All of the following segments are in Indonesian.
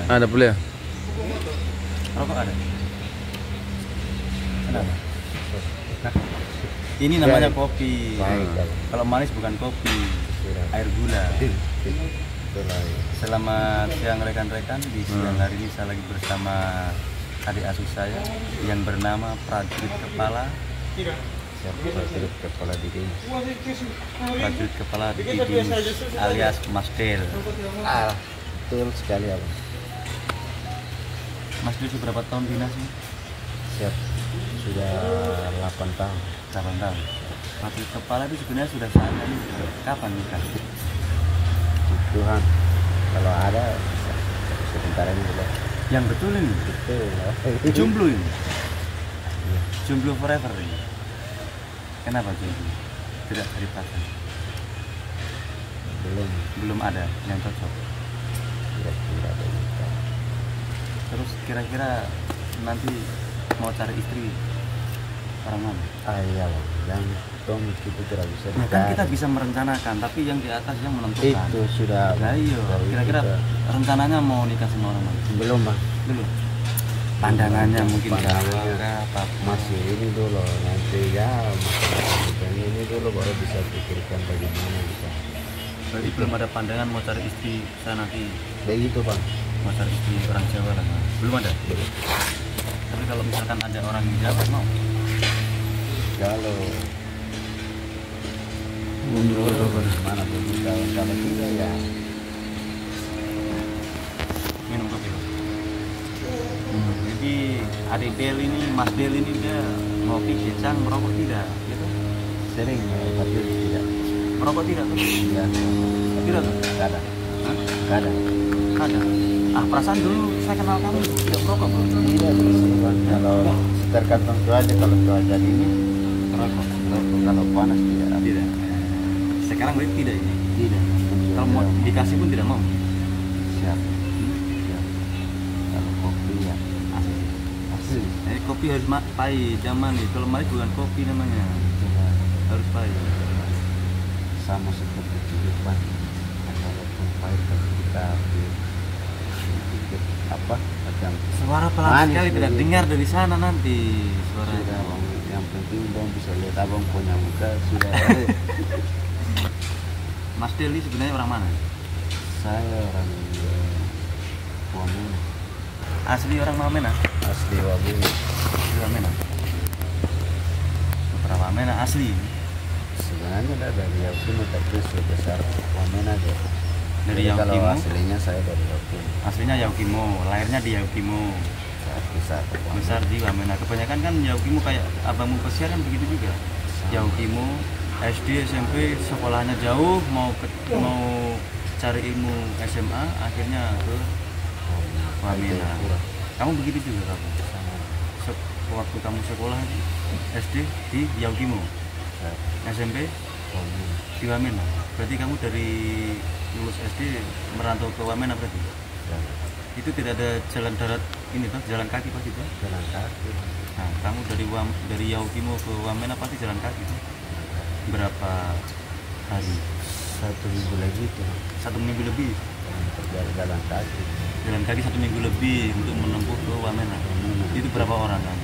Ada boleh ya? Rokok ada. Kenapa? Ini namanya kopi. Kalau manis bukan kopi, air gula. Selamat siang rekan-rekan. Di siang hari ini saya lagi bersama adik asuh saya yang bernama Prajurit Kepala. Prajurit Kepala Didin. Prajurit Kepala Didin alias Mas Del. Betul sekali abang. Mas Del berapa tahun dinas nih? Siap. Sudah 8 tahun. 8 tahun. Prajurit Kepala itu sebenarnya sudah saatnya nih. Kapan nikah? Tuhan, kalau ada sebentar ini dulu. Yang betul ini? Betul. Jomblo ini? Jomblo forever ini? Kenapa jomblo? Tidak dipaksa? Belum ada yang cocok? Tidak ada. Terus kira-kira nanti mau cari istri orang mana? Iya bang, yang dong itu tidak bisa Nah, kan kita bisa merencanakan, tapi yang di atas yang menentukan. itu sudah. Nah iya, kira-kira rencananya mau nikah sama orang mana? Belum bang. Belum. Pandangannya mungkin Pandangannya apa? masih ini dulu, nanti ya masalah ini dulu baru bisa pikirkan bagaimana bisa. Berarti belum ada pandangan mau cari istri saya nanti. Begitu bang. Mau cari istri orang Jawa lah. Belum ada. Belum. Tapi kalau misalkan ada orang Jawa mau. Kalau mana pun kalau tidak ya Minum kopi. Jadi adik Del ini, Mas Del ini dia ngopi, kecang, merokok tidak, gitu. sering tapi tidak. Merokok tidak tuh? Ya, Tidak tuh? nggak ada. Hah? Nggak ada. Ada. Ah, perasaan dulu saya kenal kamu tidak merokok bro. Tidak bisa bang. Kalau tergantung cuaca, kalau cuaca ini Merokok. kalau panas tidak. Tidak. Sekarang berarti tidak ini. Tidak. Kalau mau dikasih pun tidak mau. Siap. Siap. Kalau kopi ya Asli. asli. Kopi harus pahit, zaman nih. Kalau manis bukan kopi namanya. Tidak. Harus pahit. Sama seperti kehidupan. Walaupun pahit tapi kita sedikit apa macam Suara pelan manis sekali tidak begitu. dengar dari sana nanti suaranya. sudah bang. Yang penting bang bisa lihat abang punya muka sudah. Mas Deli sebenarnya orang mana? Saya orang Wamena. Asli orang Wamena? Asli Wamena. Asli Wamena. Putra Wamena asli. Sebenarnya dari Yaukimo tapi sebesar Wamena deh. Dari Jadi kalau Yaukimo? aslinya saya dari Yaukimo. Aslinya Yaukimo, lahirnya di Yaukimo. Besar Besar di Wamena. Kebanyakan kan Yaukimo kayak abangmu pesiar kan begitu juga. Yaukimo, SD, SMP, sekolahnya jauh, mau cari ilmu SMA, akhirnya ke Wamena. Kamu begitu juga kamu? Waktu kamu sekolah SD di Yaukimo, SMP di Wamena. Berarti kamu dari lulus SD merantau ke Wamena berarti? Itu tidak ada jalan darat ini toh, jalan kaki pasti toh? Jalan kaki. Nah, kamu dari Yaukimo ke Wamena pasti jalan kaki toh? Berapa hari? 1 minggu lagi tuh. 1 minggu lebih. Jalan kaki. Jalan kaki 1 minggu lebih untuk menempuh ke Wamena. Itu berapa orang kamu?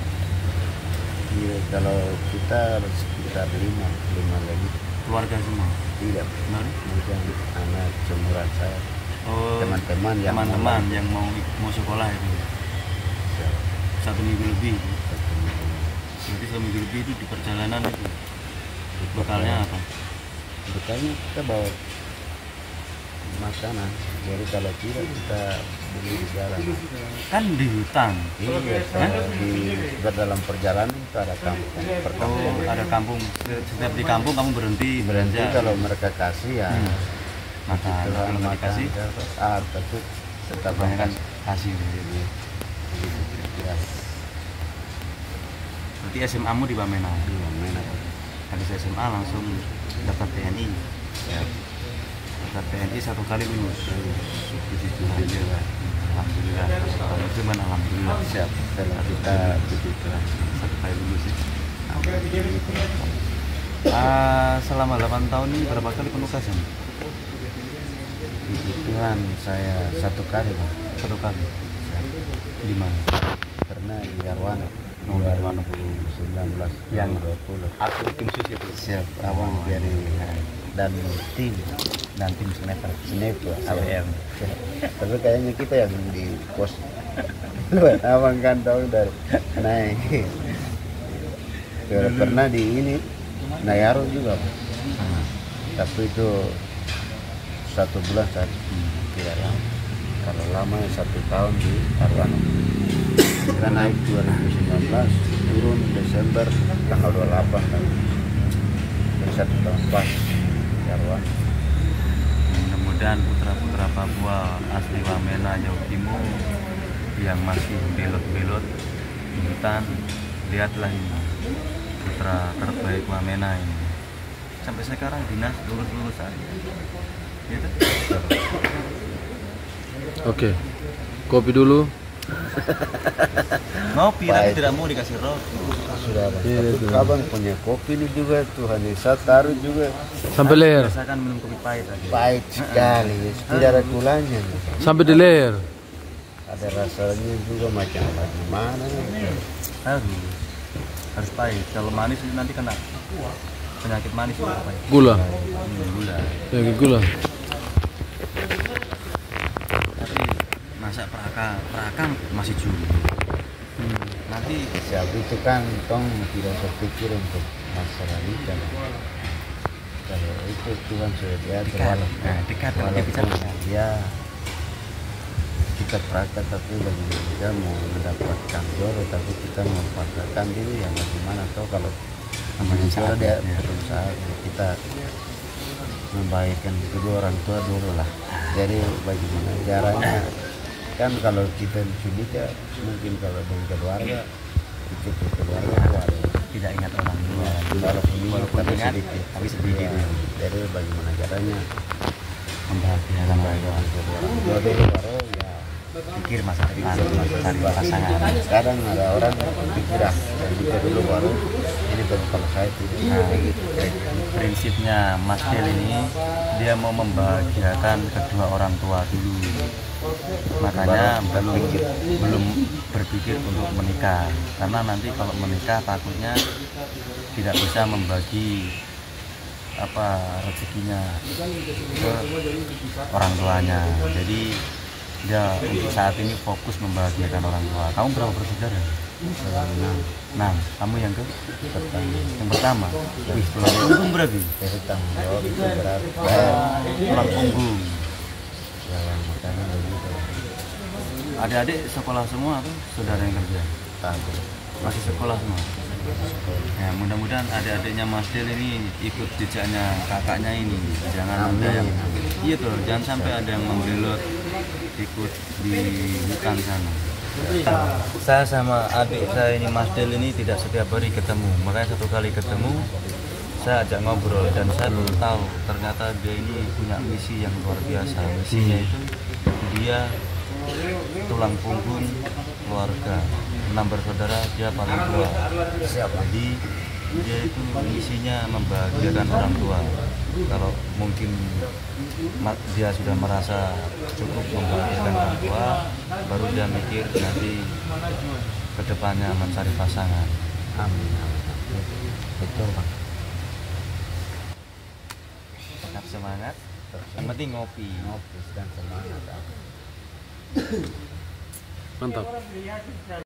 Iya, kalau kita sekitar 5 lagi. Keluarga semua? Tidak. Benar? Mungkin anak seumuran saya. Oh, Teman-teman yang teman-teman yang mau sekolah itu. 1 minggu lebih. Berarti 1 minggu lebih itu di perjalanan itu. Bekalnya apa? Bekalnya kita bawa makanan. Jadi kalau tidak kita beli di jalan. Kan di hutan. Iya, kalau di dalam perjalanan itu ada kampung. Oh, ada kampung. Setiap di kampung kamu berhenti Berhenti belanja. kalau mereka kasih ya. Makan. Kalau Kalau nggak dikasih, tapi tetap kebanyakan makan. kasih. Ya, Berarti SMA-mu di Wamena. di Wamena. Habis SMA langsung daftar TNI. Ya. Daftar TNI 1 kali lulus. Alhamdulillah. Alhamdulillah. Cuman alhamdulillah. Siap. Setelah kita begitu 1 kali lulus ya. Selama 8 tahun ini berapa kali penugasan? Puji Tuhan saya satu kali Bang. Satu kali. Di mana? Pernah di Arwana Oh, di Arwana. 2019 Yang 20. aku tim sus itu. Siap abang dari dan tim sniper. sniper AWM. tapi kayaknya kita yang di pos abang kan tahu dari naik pernah di ini Nayaro juga Bang. Tapi itu 1 bulan saat tidak lama. Kalau lama 1 tahun di Arwana. Kita naik 2019, turun Desember tanggal 28 kan. Jadi 1 tahun pas di Arwana. Mudah-mudahan putra-putra Papua asli Wamena Jawa Timur yang masih belot-belot di hutan, lihatlah ini putra terbaik Wamena ini. Sampai sekarang dinas lurus-lurus saja. Gitu. Oke, kopi dulu. Ngopi tapi Baik. tidak mau dikasih rokok. Sudah Bang. Iya, Tapi itu. abang punya kopi ini juga Tuhan Yesus taruh juga Sampai leher. Biasakan minum kopi pahit aja. pahit sekali. Tidak ada gulanya. Sampai di leher. Ada rasanya juga macam bagaimana. Harus pahit. Kalau manis itu nanti kena penyakit manis itu apa ya? Gula. Gula. Ya, gula. Tapi masa perakang masih juli. Nanti Siap itu kan tong tidak berpikir untuk masalah nikah. Kalau itu Tuhan sudah diatur. Nah, dekat kalau dia bicara. Ya kita praktek tapi bagi kita mau mendapatkan jodoh tapi kita memaksakan diri ya bagaimana toh kalau namanya jodoh dia berusaha kita membaikkan kedua orang tua dulu lah. Jadi bagaimana caranya kan kalau kita sulit ya mungkin kalau dari keluarga itu ke keluarga itu ada Tidak ingat orang tua. walaupun tapi ingat, sedikit tapi sedikit. Ya, jadi bagaimana caranya Membahagiakan orang tua. kedua orang tua dulu baru ya Pikir masa depan, cari pasangan. kadang ada orang yang berpikir dari kita dulu baru ini baru kalau saya tidak Nah, gitu. prinsipnya Mas Del ini dia mau membahagiakan kedua orang tua dulu. Makanya belum berpikir untuk menikah. Karena nanti kalau menikah takutnya tidak bisa membagi rezekinya ke orang tuanya. Jadi dia untuk saat ini fokus membahagiakan orang tua. Kamu berapa bersaudara? 6. Kamu yang ke? Yang pertama. Wih, tulang punggung berarti? Jadi tanggung jawab itu berat. Tulang punggung. Ya makanya begitu. Adik-adik sekolah semua atau saudara yang kerja? Takut. Masih sekolah semua. Ya, mudah-mudahan adik-adiknya Mas Del ini ikut jejaknya kakaknya ini. Jangan ada yang iya tuh, jangan sampai ada yang membelot ikut di hutan sana. Saya sama adik saya ini Mas Del ini tidak setiap hari ketemu. Makanya satu kali ketemu saya ajak ngobrol dan saya baru tahu ternyata dia ini punya misi yang luar biasa. Misinya itu dia tulang punggung keluarga. 6 bersaudara, dia paling tua. Jadi dia itu misinya membahagiakan orang tua. Kalau mungkin dia sudah merasa cukup membahagiakan orang tua, baru dia mikir nanti kedepannya mencari pasangan. Amin. Betul Bang. Tetap semangat, yang penting ngopi. Ngopi dan semangat. Mantap.